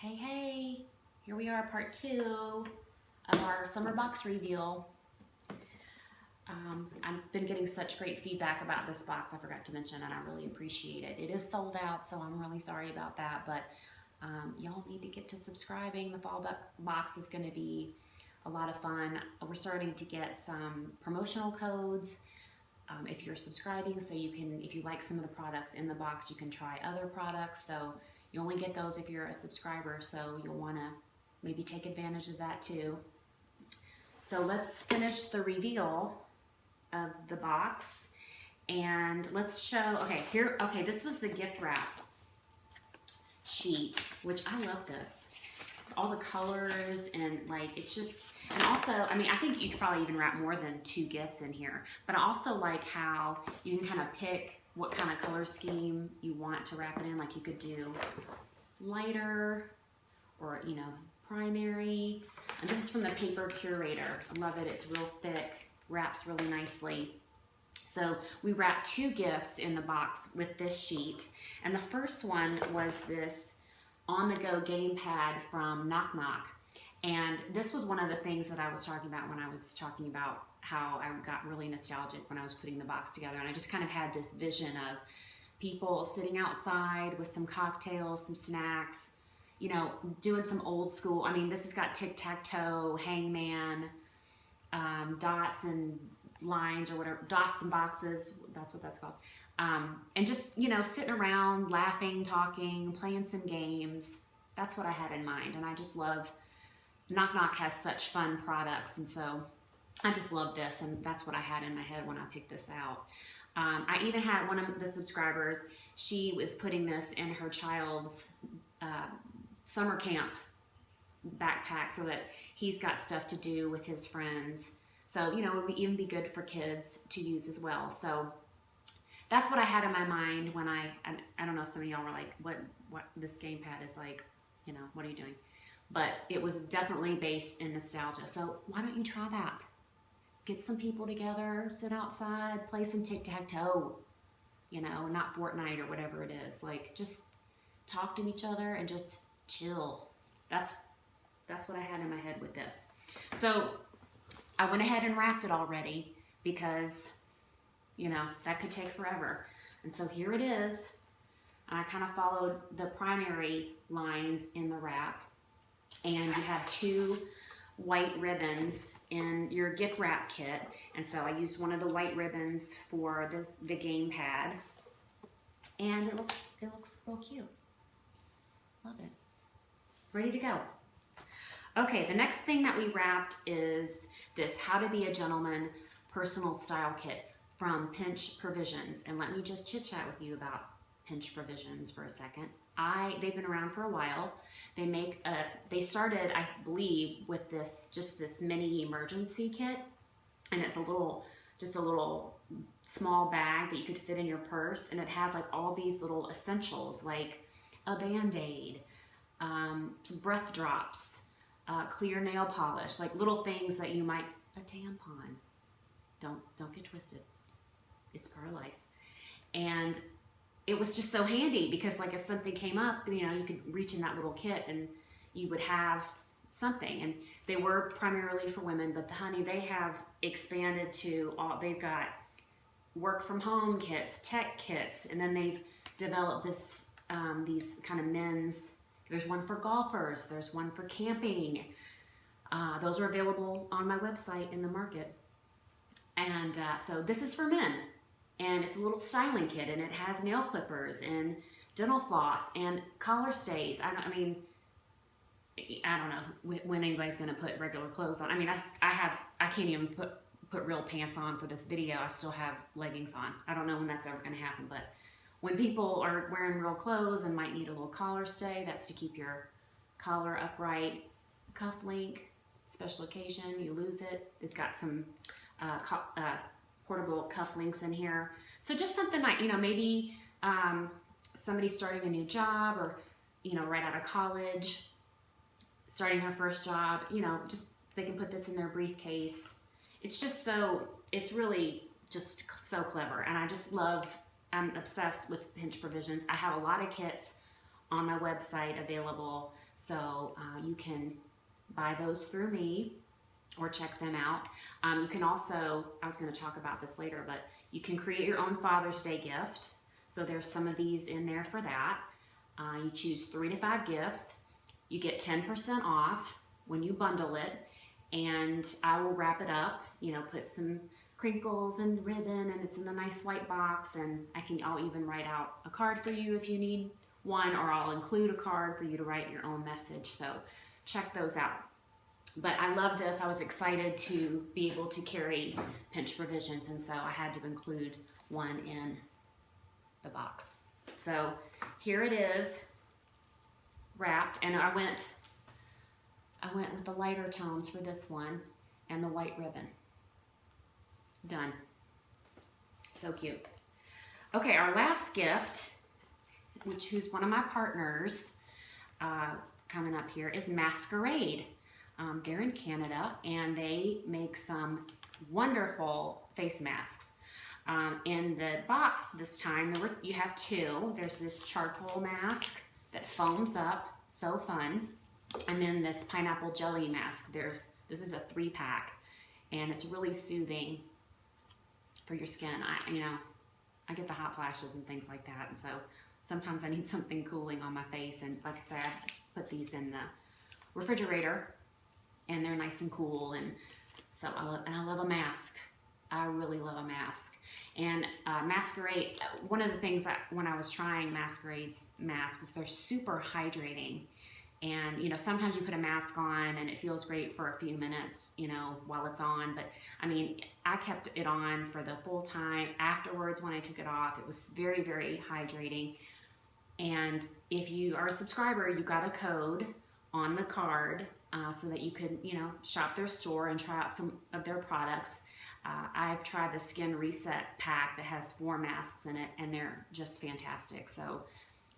Hey, hey, here we are, part 2 of our summer box reveal. I've been getting such great feedback about this box, I forgot to mention, and I really appreciate it. It is sold out, so I'm really sorry about that, but y'all need to get to subscribing. The fall box is going to be a lot of fun. We're starting to get some promotional codes if you're subscribing, so you can, if you like some of the products in the box, you can try other products. So you only get those if you're a subscriber, so you'll want to maybe take advantage of that too. So let's finish the reveal of the box, and let's show, okay, this was the gift wrap sheet, which I love this. All the colors and like, it's just, and also, I mean, I think you could probably even wrap more than 2 gifts in here, but I also like how you can kind of pick what kind of color scheme you want to wrap it in. Like you could do lighter or, you know, primary. And this is from the Paper Curator. I love it. It's real thick, wraps really nicely. So we wrapped 2 gifts in the box with this sheet. And the first one was this on-the-go gamepad from Knock Knock. And this was one of the things that I was talking about when I was talking about how I got really nostalgic when I was putting the box together. And I just kind of had this vision of people sitting outside with some cocktails, some snacks, you know, doing some old school. I mean, this has got tic-tac-toe, hangman, dots and lines or whatever, dots and boxes, that's what that's called. And just, you know, sitting around, laughing, talking, playing some games. That's what I had in mind. And I just love, Knock Knock has such fun products. And so I just love this. And that's what I had in my head when I picked this out. I even had one of the subscribers, she was putting this in her child's summer camp backpack so that he's got stuff to do with his friends. So, you know, it would even be good for kids to use as well. So that's what I had in my mind when I don't know if some of y'all were like, what this gamepad is like, you know, what are you doing? But it was definitely based in nostalgia. So why don't you try that? Get some people together, sit outside, play some tic-tac-toe, you know, not Fortnite or whatever it is. Like, just talk to each other and just chill. That's what I had in my head with this. So I went ahead and wrapped it already because, you know, that could take forever. And so here it is. I kind of followed the primary lines in the wrap. And you have 2 white ribbons in your gift wrap kit. And so I used one of the white ribbons for the gamepad. And it looks real cute. Love it. Ready to go. Okay, the next thing that we wrapped is this How to Be a Gentleman Personal Style Kit from Pinch Provisions. And let me just chit chat with you about Pinch Provisions for a second. They've been around for a while. They started, I believe, with just this mini emergency kit, and it's just a little small bag that you could fit in your purse, and it had like all these little essentials like a Band-Aid, some breath drops, clear nail polish, like little things that you might, a tampon. Don't get twisted. It's part of life. And it was just so handy because like if something came up, you know, you could reach in that little kit and you would have something. And they were primarily for women, but honey, they have expanded to they've got work from home kits, tech kits, and then they've developed these kind of men's, there's one for golfers, there's one for camping. Those are available on my website in the market. And so this is for men. And it's a little styling kit, and it has nail clippers and dental floss and collar stays. I don't know when anybody's going to put regular clothes on. I mean, I can't even put real pants on for this video. I still have leggings on. I don't know when that's ever going to happen, but when people are wearing real clothes and might need a little collar stay, that's to keep your collar upright. Cuff link, special occasion, you lose it. It's got some portable cuff links in here. So just something like, you know, maybe somebody starting a new job or, you know, right out of college, starting their first job, you know, just they can put this in their briefcase. It's really just so clever. And I just love, I'm obsessed with Pinch Provisions. I have a lot of kits on my website available, so you can buy those through me or check them out. You can also, I was going to talk about this later, but you can create your own Father's Day gift. So there's some of these in there for that. You choose 3 to 5 gifts. You get 10% off when you bundle it, and I will wrap it up, you know, put some crinkles and ribbon, and it's in the nice white box, and I'll even write out a card for you if you need one, or I'll include a card for you to write your own message. So check those out. But I love this. I was excited to be able to carry Pinch Provisions, and so I had to include one in the box. So here it is, wrapped, and I went with the lighter tones for this one and the white ribbon. Done. So cute. Okay, our last gift, who's one of my partners coming up here, is Masquerade. They're in Canada, and they make some wonderful face masks. In the box this time, you have 2. There's this charcoal mask that foams up, so fun. And then this pineapple jelly mask. This is a 3-pack, and it's really soothing for your skin. I get the hot flashes and things like that, and so sometimes I need something cooling on my face. And like I said, I put these in the refrigerator, and they're nice and cool. And so I love a mask. I really love a mask. And Masquerade, one of the things that when I was trying Masquerade's masks, is they're super hydrating. And, you know, sometimes you put a mask on and it feels great for a few minutes, you know, while it's on. But, I mean, I kept it on for the full time. Afterwards, when I took it off, it was very, very hydrating. And if you are a subscriber, you got a code on the card so that you could, you know, shop their store and try out some of their products. I've tried the Skin Reset pack that has 4 masks in it, and they're just fantastic. So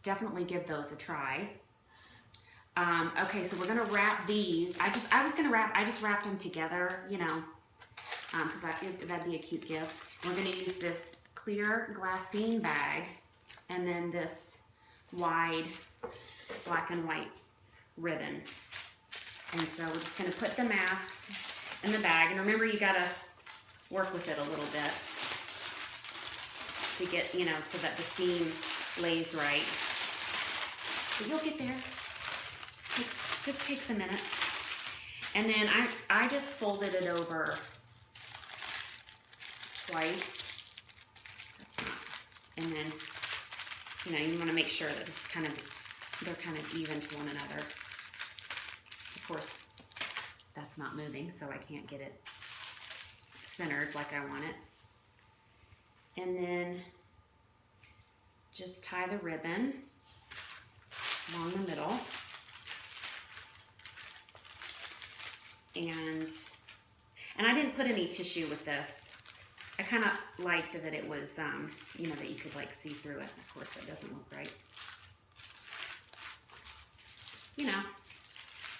definitely give those a try. Okay, so we're gonna wrap these. I just wrapped them together, you know, because that'd be a cute gift. We're gonna use this clear glassine bag, and then this wide black and white ribbon. And so we're just gonna put the masks in the bag, and remember, you gotta work with it a little bit to get, you know, so that the seam lays right. But you'll get there. Just takes a minute. And then I just folded it over twice. That's not. And then, you know, you want to make sure that they're kind of even to one another. Of course, that's not moving, so I can't get it centered like I want it. And then just tie the ribbon along the middle. And I didn't put any tissue with this. I kind of liked that it was, you know, that you could like see through it. Of course, it doesn't look right. You know,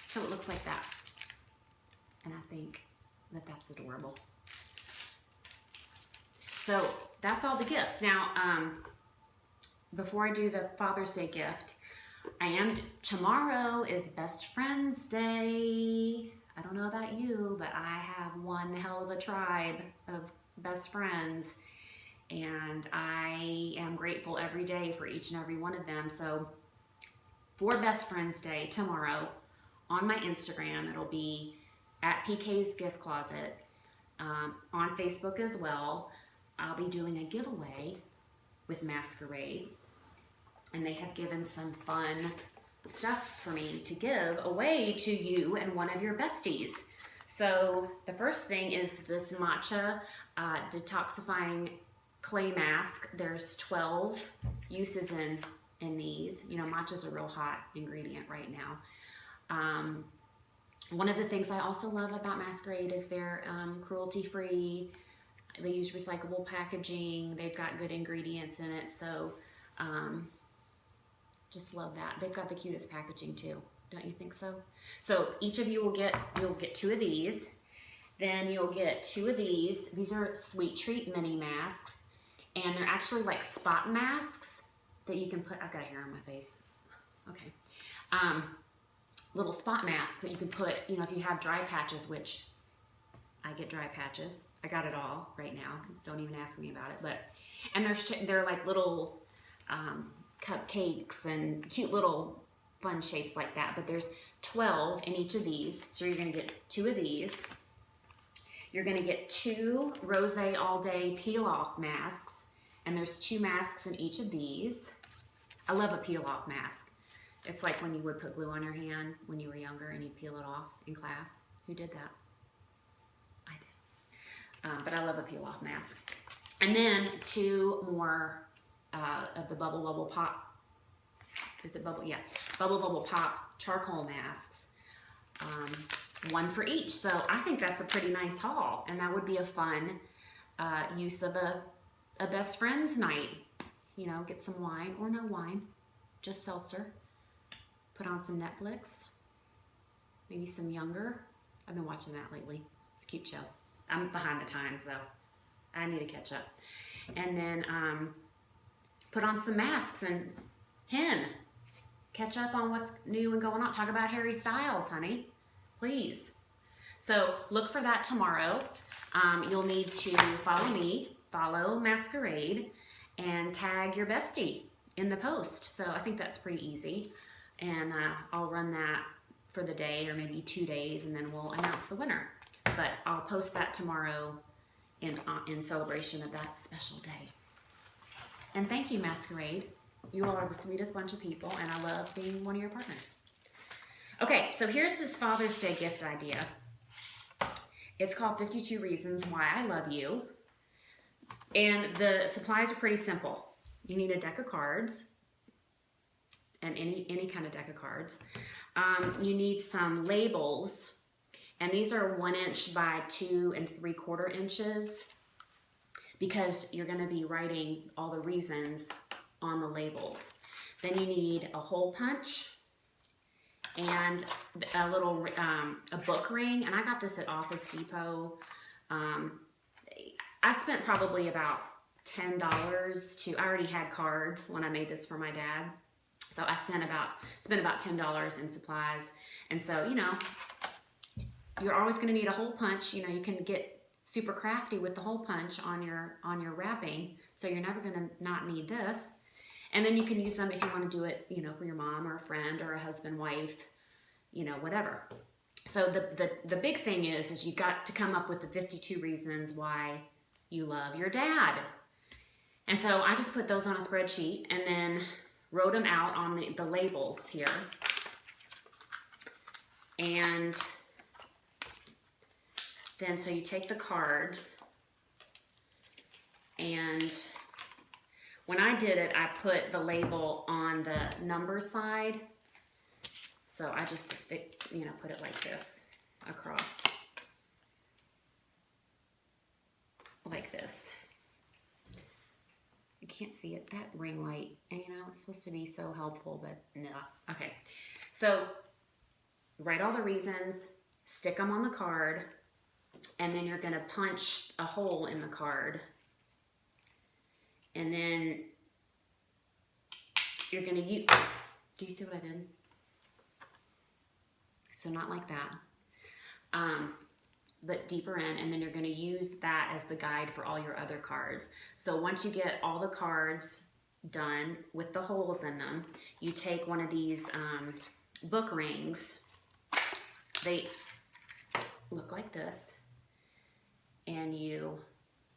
so it looks like that. And I think that that's adorable. So that's all the gifts. Now, before I do the Father's Day gift, tomorrow is Best Friends Day. I don't know about you, but I have one hell of a tribe of best friends, and I am grateful every day for each and every one of them. So for Best Friends Day tomorrow, on my Instagram, it'll be at PK's Gift Closet, on Facebook as well. I'll be doing a giveaway with Masquerade, and they have given some fun stuff for me to give away to you and one of your besties. So the first thing is this matcha detoxifying clay mask. There's 12 uses in these. You know, matcha's a real hot ingredient right now. One of the things I also love about Masquerade is they're cruelty-free. They use recyclable packaging. They've got good ingredients in it. So just love that. They've got the cutest packaging too. Don't you think so? So each of you you'll get 2 of these. Then you'll get 2 of these. These are Sweet Treat mini masks, and they're actually like spot masks that you can put. I've got hair on my face. Okay. Little spot mask that you can put, you know, if you have dry patches, which I get dry patches. I got it all right now. Don't even ask me about it. But and they're like little cupcakes and cute little fun shapes like that. But there's 12 in each of these. So you're going to get 2 of these. You're going to get 2 Rose All Day Peel Off masks. And there's 2 masks in each of these. I love a peel off mask. It's like when you would put glue on your hand when you were younger and you'd peel it off in class. Who did that? I did. But I love a peel off mask. And then 2 more of the Bubble Pop. Is it Bubble? Yeah. Bubble Pop charcoal masks. 1 for each. So I think that's a pretty nice haul. And that would be a fun use of a best friend's night. You know, get some wine or no wine, just seltzer. Put on some Netflix, maybe some Younger. I've been watching that lately. It's a cute show. I'm behind the times though. I need to catch up. And then put on some masks and catch up on what's new and going on. Talk about Harry Styles, honey, please. So look for that tomorrow. You'll need to follow me, follow Masquerade, and tag your bestie in the post. So I think that's pretty easy. And I'll run that for the day or maybe 2 days, and then we'll announce the winner. But I'll post that tomorrow in celebration of that special day. And thank you, Masquerade. You all are the sweetest bunch of people, and I love being one of your partners. Okay, so here's this Father's Day gift idea. It's called 52 Reasons Why I Love You. And the supplies are pretty simple. You need a deck of cards, and any kind of deck of cards. You need some labels, and these are 1 inch by 2 3/4 inches because you're going to be writing all the reasons on the labels. Then you need a hole punch and a little a book ring, and I got this at Office Depot. I spent probably about $10 I already had cards when I made this for my dad. So I spent about $10 in supplies. And so, you know, you're always going to need a hole punch. You know, you can get super crafty with the hole punch on your wrapping. So you're never going to not need this. And then you can use them if you want to do it, you know, for your mom or a friend or a husband, wife, you know, whatever. So the big thing is you got to come up with the 52 reasons why you love your dad. And so I just put those on a spreadsheet and then wrote them out on the labels here. And then so you take the cards, and when I did it, I put the label on the number side. So I just, you know, put it like this across, like this. You can't see it, that ring light, and you know, it's supposed to be so helpful, but no. Okay, so write all the reasons, stick them on the card, and then you're gonna punch a hole in the card. And then you're gonna use, do you see what I did? So not like that, but deeper in, and then you're gonna use that as the guide for all your other cards. So once you get all the cards done with the holes in them, you take one of these book rings. They look like this, and you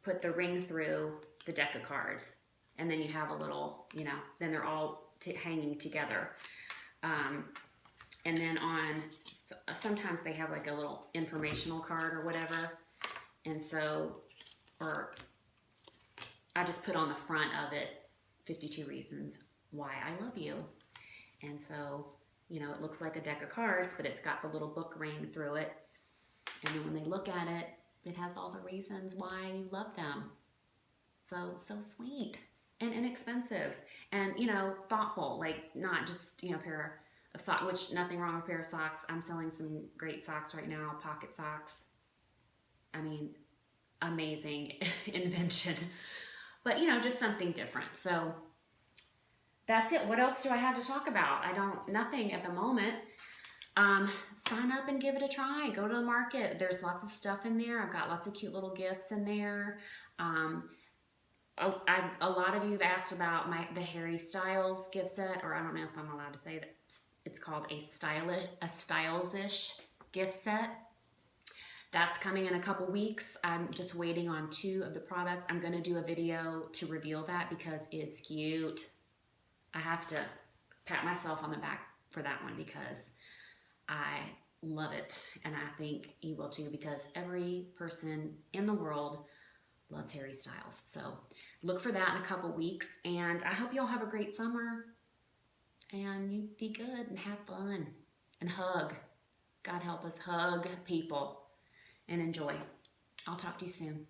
put the ring through the deck of cards, and then you have a little, you know, then they're all hanging together. And then on, sometimes they have like a little informational card or whatever. And so, or I just put on the front of it, 52 reasons why I love you. And so, you know, it looks like a deck of cards, but it's got the little book ring through it. And then when they look at it, it has all the reasons why you love them. So sweet and inexpensive and, you know, thoughtful, like not just, you know, a pair of socks, which nothing wrong with a pair of socks. I'm selling some great socks right now, pocket socks. I mean, amazing invention, but you know, just something different. So that's it. What else do I have to talk about? Nothing at the moment. Sign up and give it a try. Go to the market. There's lots of stuff in there. I've got lots of cute little gifts in there. A lot of you have asked about the Harry Styles gift set, or I don't know if I'm allowed to say that. It's called a Styles-ish gift set. That's coming in a couple weeks. I'm just waiting on 2 of the products. I'm going to do a video to reveal that because it's cute. I have to pat myself on the back for that one because I love it, and I think you will too, because every person in the world loves Harry Styles. So look for that in a couple weeks, and I hope you all have a great summer, and you be good and have fun and hug. God help us hug people and enjoy. I'll talk to you soon.